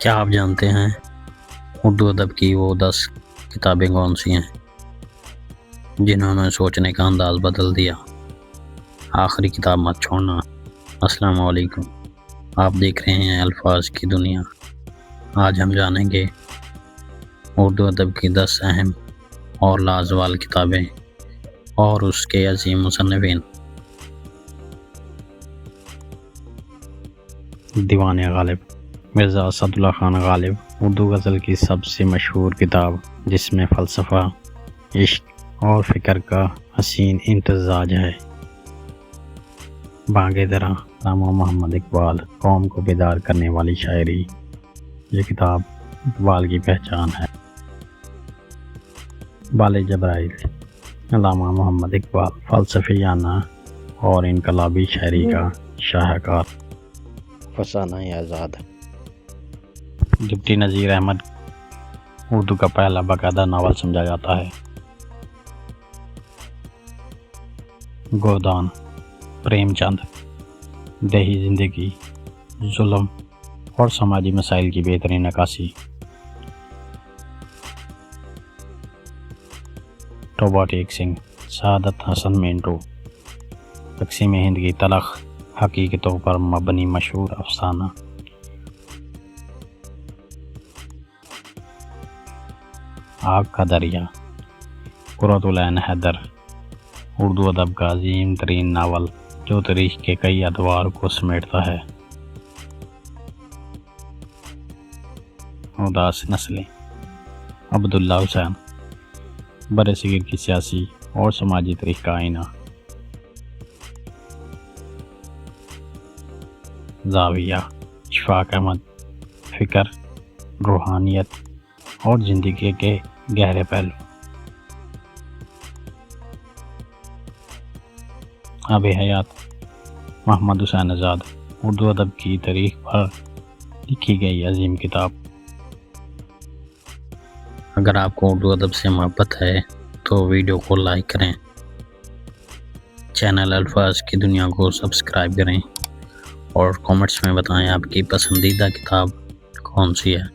کیا آپ جانتے ہیں اردو ادب کی وہ 10 کتابیں کون سی ہیں جنہوں نے سوچنے کا انداز بدل دیا؟ آخری کتاب مت چھوڑنا۔ السلام علیکم، آپ دیکھ رہے ہیں الفاظ کی دنیا۔ آج ہم جانیں گے اردو ادب کی 10 اہم اور لازوال کتابیں اور اس کے عظیم مصنفین۔ دیوان غالب، مرزا اسد اللہ خان غالب اردو غزل کی سب سے مشہور کتاب، جس میں فلسفہ، عشق اور فکر کا حسین امتزاج ہے۔ بانگِ درا، علامہ محمد اقبال، قوم کو بیدار کرنے والی شاعری۔ یہ کتاب اقبال کی پہچان ہے۔ بال جبرائیل، علامہ محمد اقبال فلسفیانہ اور انقلابی شاعری کا شاہکار۔ فسانہ آزاد، ڈپٹی نذیر احمد اردو کا پہلا باقاعدہ ناول سمجھا جاتا ہے۔ گودان، پریم چند، دیہی زندگی، ظلم اور سماجی مسائل کی بہترین عکاسی۔ توبہ ٹیک سنگھ، سعادت حسن منٹو، تقسیم ہند کی تلخ حقیقتوں پر مبنی مشہور افسانہ۔ آگ کا دریا، قرۃ العین حیدر اردو ادب کا عظیم ترین ناول جو تاریخ کے کئی ادوار کو سمیٹتا ہے۔ اداس نسلیں، عبداللہ حسین برصغیر کی سیاسی اور سماجی تاریخ کا آئینہ۔ زاویہ، اشفاق احمد فکر، روحانیت اور زندگی کے گہرے پہلو۔ آب حیات، محمد حسین آزاد اردو ادب کی تاریخ پر لکھی گئی عظیم کتاب۔ اگر آپ کو اردو ادب سے محبت ہے تو ویڈیو کو لائک کریں، چینل الفاظ کی دنیا کو سبسکرائب کریں اور کامنٹس میں بتائیں آپ کی پسندیدہ کتاب کون سی ہے۔